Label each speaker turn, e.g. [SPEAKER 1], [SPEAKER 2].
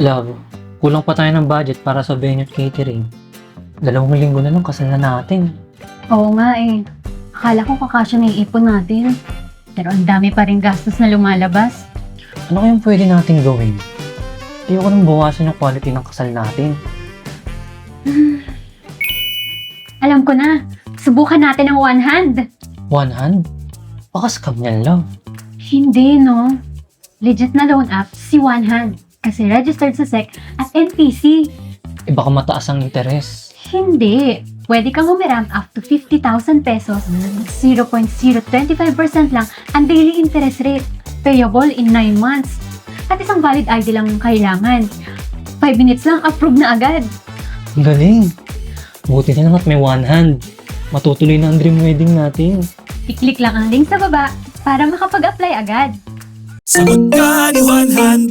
[SPEAKER 1] Love, kulang pa tayo ng budget para sa venue at catering. 2 linggo na lang kasal na natin.
[SPEAKER 2] Oo nga eh. Akala ko kakasya na iipon natin. Pero ang dami pa rin gastos na lumalabas.
[SPEAKER 1] Ano kayang pwede nating gawin? Ayoko nang bawasan yung quality ng kasal natin.
[SPEAKER 2] Alam ko na. Subukan natin ang one hand.
[SPEAKER 1] One hand? Baka scam yan, love.
[SPEAKER 2] Hindi, no? Legit na loan app si One Hand. Kasi registered sa SEC at NPC.
[SPEAKER 1] Baka mataas ang interes.
[SPEAKER 2] Hindi. Pwede kang humiram up to 50,000 pesos. 0.025% lang ang daily interest rate. Payable in 9 months. At isang valid ID lang ang kailangan. 5 minutes lang, approve na agad.
[SPEAKER 1] Ang galing. Buti na lang at may one hand. Matutuloy na ang dream wedding natin.
[SPEAKER 2] I-click lang ang link sa baba para makapag-apply agad.
[SPEAKER 3] Sagot ka ni One Hand.